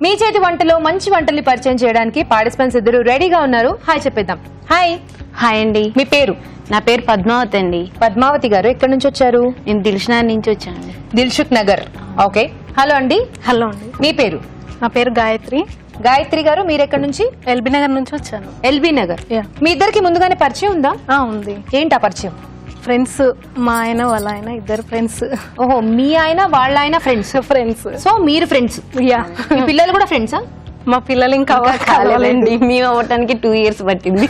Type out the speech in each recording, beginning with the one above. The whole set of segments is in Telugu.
మీ చేతి వంటలో మంచి వంటల్ని పరిచయం చేయడానికి పార్టిసిపెంట్స్ ఇద్దరు రెడీగా ఉన్నారు. హాయ్ చెప్పేద్దాం. హాయ్. హాయ్ అండి. మీ పేరు? నా పేరు పద్మావతి అండి. పద్మావతి గారు ఎక్కడి నుంచి వచ్చారు? నేను దిల్షుక్ నుంచి వచ్చాను. దిల్షుక్ నగర్. ఓకే. హలో అండి. హలో అండి. మీ పేరు? నా పేరు గాయత్రి. గాయత్రి గారు మీరు ఎక్కడి నుంచి? ఎల్బీ నగర్ నుంచి వచ్చాను. ఎల్బీ నగర్. Yeah. మీ ఇద్దరికి ముందుగానే పరిచయం ఉందా? ఉంది. ఏంటి ఆ పరిచయం? ఫ్రెండ్స్, మా ఆయన వాళ్ళ ఆయన ఇద్దరు ఫ్రెండ్స్. ఓహో, మీ ఆయన వాళ్ళ ఆయన ఫ్రెండ్స్. సో మీరు ఫ్రెండ్స్. యా. మీ పిల్లలు కూడా ఫ్రెండ్సా? మా పిల్లలు ఇంకా కాలేదండి, మేము అవ్వటానికి 2 years పట్టింది.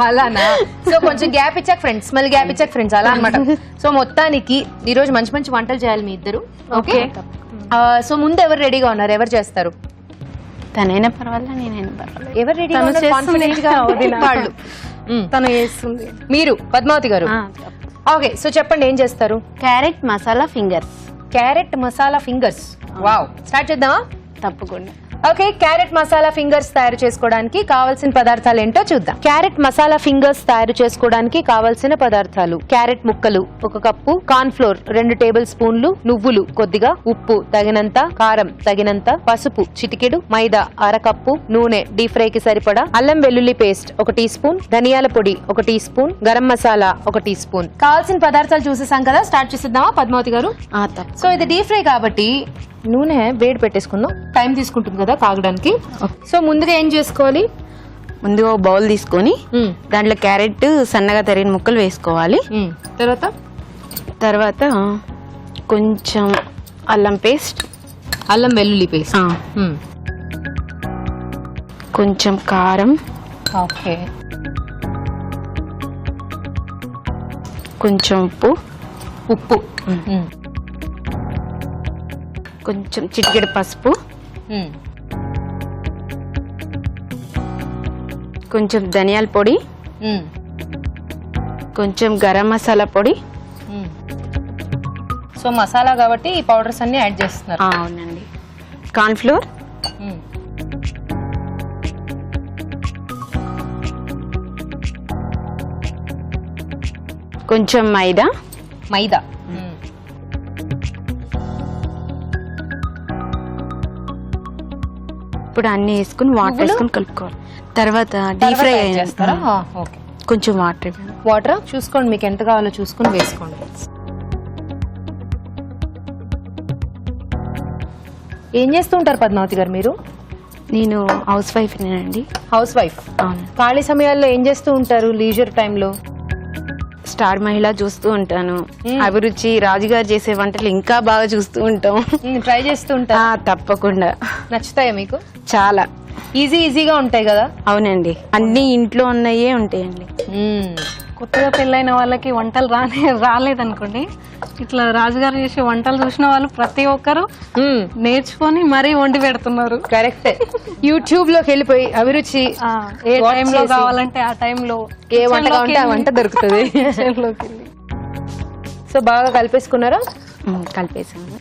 అలానా? సో కొంచెం గ్యాప్ ఇచ్చాక ఫ్రెండ్స్, మళ్ళీ గ్యాప్ ఇచ్చాక ఫ్రెండ్స్, అలా అనమాట. సో మొత్తానికి ఈ రోజు మంచి మంచి వంటలు చేయాలి మీ ఇద్దరు. ఓకే. సో ముందు ఎవరు రెడీగా ఉన్నారు? ఎవరు చేస్తారు? తనైనా పర్వాలేదు, నేనైనా పర్వాలేదు. ఎవరు రెడీగా తను ఉన్నారు? కాన్ఫిడెంట్ గా వాళ్ళు. తను చేస్తుంది. మీరు పద్మావతి గారు. ఓకే. సో చెప్పండి ఏం చేస్తారు? Carrot masala fingers. Carrot masala fingers. Wow. Start చేద్దామా? తప్పకుండా. ఓకే. క్యారెట్ మసాలా ఫింగర్స్ తయారు చేసుకోవడానికి కావాల్సిన పదార్థాలు ఏంటో చూద్దాం. క్యారెట్ మసాలా ఫింగర్స్ తయారు చేసుకోవడానికి కావాల్సిన పదార్థాలు: క్యారెట్ ముక్కలు 1 కప్పు, కార్న్ ఫ్లోర్ 2 టేబుల్ స్పూన్లు, నువ్వులు కొద్దిగా, ఉప్పు తగినంత, కారం తగినంత, పసుపు చిటికెడు, మైదా 1/2 కప్పు, నూనె డీప్ ఫ్రై కి సరిపడా, అల్లం వెల్లుల్లి పేస్ట్ 1 టీ స్పూన్, ధనియాల పొడి 1 teaspoon, garam masala 1 teaspoon. కావాల్సిన పదార్థాలు చూసేసాం కదా, స్టార్ట్ చేసేద్దామా పద్మావతి గారు? సో ఇది డీప్ ఫ్రై కాబట్టి నూనె వేడి పెట్టేసుకుందాం. టైం తీసుకుంటుంది కదా కాగడానికి. సో ముందుగా ఏం చేసుకోవాలి? ముందుగా ఒక బౌల్ తీసుకొని దాంట్లో క్యారెట్ సన్నగా తరిగిన ముక్కలు వేసుకోవాలి. తర్వాత కొంచెం అల్లం పేస్ట్, అల్లం వెల్లుల్లి పేస్ట్, కొంచెం కారం, ఓకే, కొంచెం ఉప్పు, కొంచెం చిటికెడు పసుపు, కొంచెం ధనియాల పొడి, కొంచెం గరం మసాలా పొడి. సో మసాలా కాబట్టి ఈ పౌడర్స్ అన్ని యాడ్ చేస్తున్నారు. అవునండి. కార్న్ ఫ్లోర్, కొంచెం మైదా. ఇప్పుడు అన్ని వేసుకుని వాటర్ వేసుకుని కలుపుకోవాలి. తర్వాత డీప్ ఫ్రై చేస్తారా? కొంచెం వాటర్ చూసుకోండి, మీకు ఎంత కావాలో చూసుకుని వేసుకోండి. ఏం చేస్తూ ఉంటారు పద్మావతి గారు మీరు? నేను హౌస్ వైఫ్ నేనండి. House wife. ఖాళీ సమయాల్లో ఏం చేస్తూ ఉంటారు లీజర్ టైంలో? స్టార్ మహిళ చూస్తూ ఉంటాను. అభిరుచి, రాజుగారు చేసే వంటలు ఇంకా బాగా చూస్తూ ఉంటాం. ట్రై చేస్తూ ఉంటా? తప్పకుండా. నచ్చుతాయా మీకు? చాలా ఈజీగా ఉంటాయి కదా? అవునండి, అన్ని ఇంట్లో ఉన్నాయే ఉంటాయండి. కొత్తగా పెళ్ళైన వాళ్ళకి వంటలు రాలేదనుకోండి, ఇట్లా రాజుగారు చేసే వంటలు చూసిన వాళ్ళు ప్రతి ఒక్కరు నేర్చుకొని మరీ వండి పెడుతున్నారు. కరెక్ట్. యూట్యూబ్ లోకి వెళ్ళిపోయి అభిరుచి ఏ టైంలో కావాలంటే ఆ టైంలో ఏ వంట కావాలంటే ఆ వంట దొరుకుతుంది. సో బాగా కలిపేసుకున్నారా? కలిపేసాము.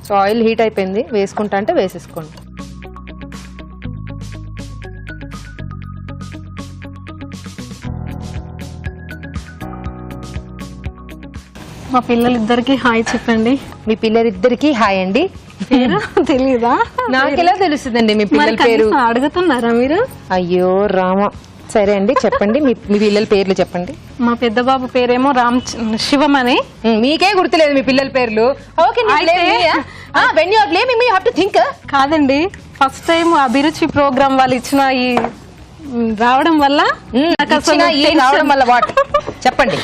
సో ఆయిల్ హీట్ అయిపోయింది, వేసుకుంటా అంటే వేసేసుకోండి. మా పిల్లలిద్దరికి హాయ్ చెప్పండి. మీ పిల్లలిద్దరికి హాయ్ అండి. తెలీదా? నాకు ఎలా తెలుస్తుందండి మీ పిల్లల పేరు? అడుగుతున్నారా మీరు? అయ్యో రామ. సరే అండి, చెప్పండి మీ పిల్లల పేర్లు చెప్పండి. మా పెద్ద బాబు పేరేమో శివం అని. మీకే గుర్తులేదు మీ పిల్లల పేర్లు? కాదండి, ఫస్ట్ టైం అభిరుచి ప్రోగ్రామ్ వాళ్ళు ఇచ్చిన ఈ రావడం వల్ల చెప్పండి.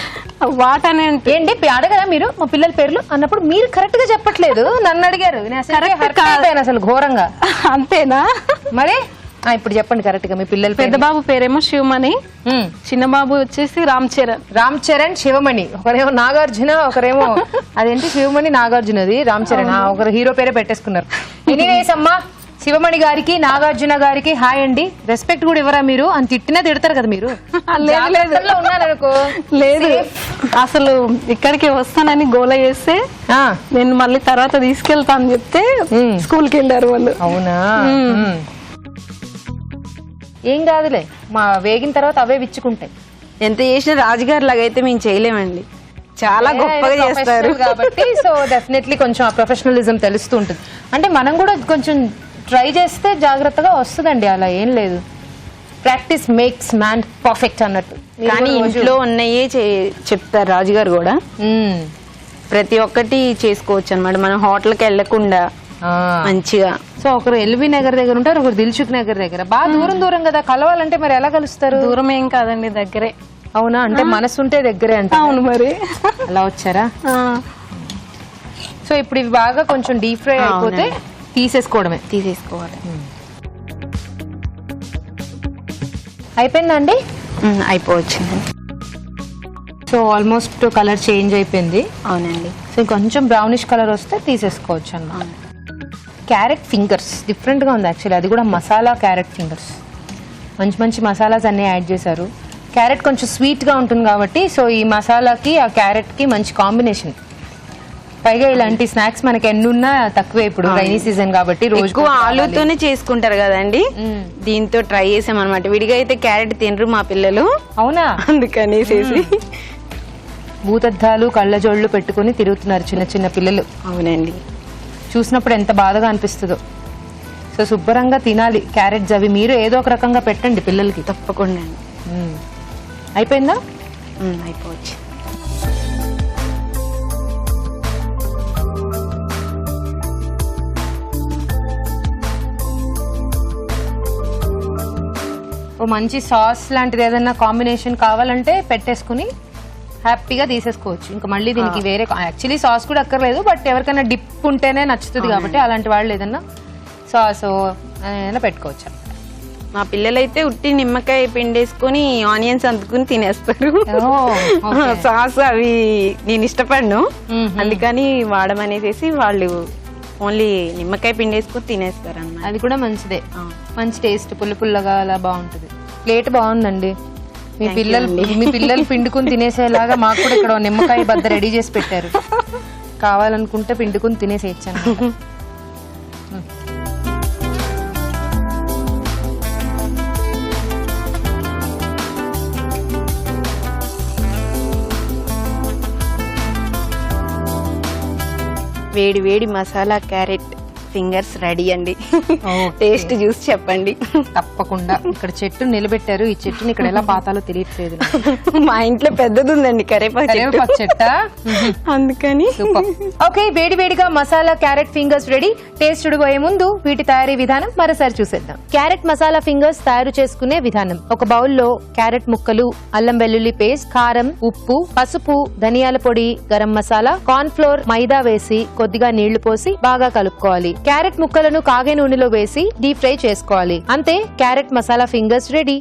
వాట్ అని ఏంటి అడగరా మీరు మా పిల్లల పేర్లు అన్నప్పుడు? మీరు కరెక్ట్ గా చెప్పట్లేదు, నన్ను అడిగారు. అసలు ఘోరంగా. అంతేనా? మరి ఇప్పుడు చెప్పండి కరెక్ట్ గా మీ పిల్లల. పెద్ద బాబు పేరేమో శివమణి, చిన్న బాబు వచ్చేసి రామ్ చరణ్ శివమణి. ఒకరేమో నాగార్జున, ఒకరేమో అదేంటి శివమణి నాగార్జునది, రామ్ చరణ్. ఒకరు హీరో పేరే పెట్టేసుకున్నారు. ఎనీవేస్ అమ్మా, శివమణి గారికి నాగార్జున గారికి హాయ్ అండి. రెస్పెక్ట్ కూడా ఇవ్వరా మీరు? అని తిట్టినా తిడతారు కదా మీరు. లేదు, అసలు ఇక్కడికి వస్తానని గోల చేస్తే నేను మళ్ళీ తర్వాత తీసుకెళ్తా అని చెప్తే స్కూల్కి వెళ్ళారు వాళ్ళు. అవునా? ఏం కాదులే, మా వేగిన తర్వాత అవే విచ్చుకుంటాయి. ఎంత చేసినా రాజుగారు లాగైతే మేము చేయలేమండి. చాలా గొప్పగా చేస్తారు కాబట్టి. సో డెఫినెట్లీ కొంచెం ఆ ప్రొఫెషనలిజం తెలుస్తూ ఉంటుంది. అంటే మనం కూడా కొంచెం ట్రై చేస్తే జాగ్రత్తగా వస్తుందండి, అలా ఏం లేదు. ప్రాక్టీస్ మేక్స్ మ్యాన్ పర్ఫెక్ట్ అన్నట్టు. కానీ ఇంట్లో ఉన్నయే చెప్తారు రాజుగారు కూడా. ప్రతి ఒక్కటి చేసుకోవచ్చు అన్నమాట, మనం హోటల్కి వెళ్ళకుండా మంచిగా. సో ఒకరు ఎల్బీ నగర్ దగ్గర ఉంటారు, ఒకరు దిల్సుఖ్ నగర్ దగ్గర. బాగా దూరం దూరం కదా, కలవాలంటే మరి ఎలా కలుస్తారు? దూరం ఏం కాదండి, దగ్గరే. అవునా, అంటే మనసుంటే దగ్గరే అంట. అవును మరి. అలా వచ్చారా? సో ఇప్పుడు ఇవి బాగా కొంచెం డీప్ ఫ్రై అయిపోతే తీసేసుకోవడమే. తీసేసుకోవాలి. అయిపోయిందా అండి? అయిపోవచ్చిందండి. సో ఆల్మోస్ట్ కలర్ చేంజ్ అయిపోయింది. అవునండి. సో కొంచెం బ్రౌనిష్ కలర్ వస్తే తీసేసుకోవచ్చు అన్నమాట. క్యారెట్ ఫింగర్స్ డిఫరెంట్ గా ఉంది యాక్చువల్లీ, అది కూడా మసాలా క్యారెట్ ఫింగర్స్. మంచి మంచి మసాలాస్ అన్ని యాడ్ చేశారు. క్యారెట్ కొంచెం స్వీట్ గా ఉంటుంది కాబట్టి సో ఈ మసాలాకి ఆ క్యారెట్ కి మంచి కాంబినేషన్. పైగా ఇలాంటి స్నాక్స్ మనకి ఎన్నున్నా తక్కువే, ఇప్పుడు రైనీ సీజన్ కాబట్టి. రోజు ఆలుతోనే చేసుకుంటారు కదండి, దీంతో ట్రై చేసాం అనమాట. విడిగా అయితే క్యారెట్ తినరు మా పిల్లలు. అవునా? అందుకనేసి భూతద్దాలు కళ్ళజోళ్లు పెట్టుకుని తిరుగుతున్నారు చిన్న చిన్న పిల్లలు. అవునండి. చూసినప్పుడు ఎంత బాధగా అనిపిస్తుందో. సో శుభ్రంగా తినాలి క్యారెట్స్ అవి. మీరు ఏదో ఒక రకంగా పెట్టండి పిల్లలకి. తప్పకుండా. అయిపోయిందా? అయిపోవచ్చు. ఓ మంచి సాస్ లాంటిది ఏదైనా కాంబినేషన్ కావాలంటే పెట్టేసుకుని హ్యాపీగా తీసేసుకోవచ్చు. ఇంకా మళ్ళీ దీనికి వేరే యాక్చువల్లీ సాస్ కూడా అక్కర్లేదు, బట్ ఎవరికైనా డిప్ ఉంటేనే నచ్చుతుంది కాబట్టి అలాంటి వాళ్ళు ఏదన్నా సాస్ ఏదైనా పెట్టుకోవచ్చు. మా పిల్లలైతే ఉట్టి నిమ్మకాయ పిండేసుకుని ఆనియన్స్ అందుకుని తినేస్తారు. సాస్ అవి నేను ఇష్టపడను, అందుకని వాడమనేసి వాళ్ళు ఓన్లీ నిమ్మకాయ పిండేసుకుని తినేస్తారు అన్నమాట. అది కూడా మంచిదే, మంచి టేస్ట్, పుల్ల పుల్లగా అలా బాగుంటుంది. ప్లేట్ బాగుందండి. మీ పిల్లలు పిండుకుని తినేసేలాగా మాకు కూడా ఇక్కడ నిమ్మకాయ బద్ద రెడీ చేసి పెట్టారు. కావాలనుకుంటే పిండుకుని తినేసేయచ్చాను. వేడి వేడి మసాలా క్యారెట్ ఫింగర్స్ రెడీ అండి. టేస్ట్ చూసి చెప్పండి. తప్పకుండా. ఇక్కడ చెట్టు నిలబెట్టారు, ఈ చెట్టుని ఇక్కడ ఎలా పాతాలో తెలియట్లేదు. మా ఇంట్లో పెద్దది ఉందండి కరివేపాకు చెట్టు, అందుకని. ఓకే, వేడి వేడిగా masala carrot fingers ready. Taste చూడబోయే ముందు వీటి తయారీ విధానం మరోసారి చూసేద్దాం. క్యారెట్ మసాలా ఫింగర్స్ తయారు చేసుకునే విధానం. ఒక బౌల్లో క్యారెట్ ముక్కలు, అల్లం వెల్లుల్లి పేస్ట్, కారం, ఉప్పు, పసుపు, ధనియాల పొడి, గరం మసాలా, కార్న్ ఫ్లోర్, మైదా వేసి కొద్దిగా నీళ్లు పోసి బాగా కలుపుకోవాలి. క్యారెట్ ముక్కలను కాగే నూనెలో వేసి డీప్ ఫ్రై చేసుకోవాలి. అంతే, క్యారెట్ మసాలా ఫింగర్స్ రెడీ.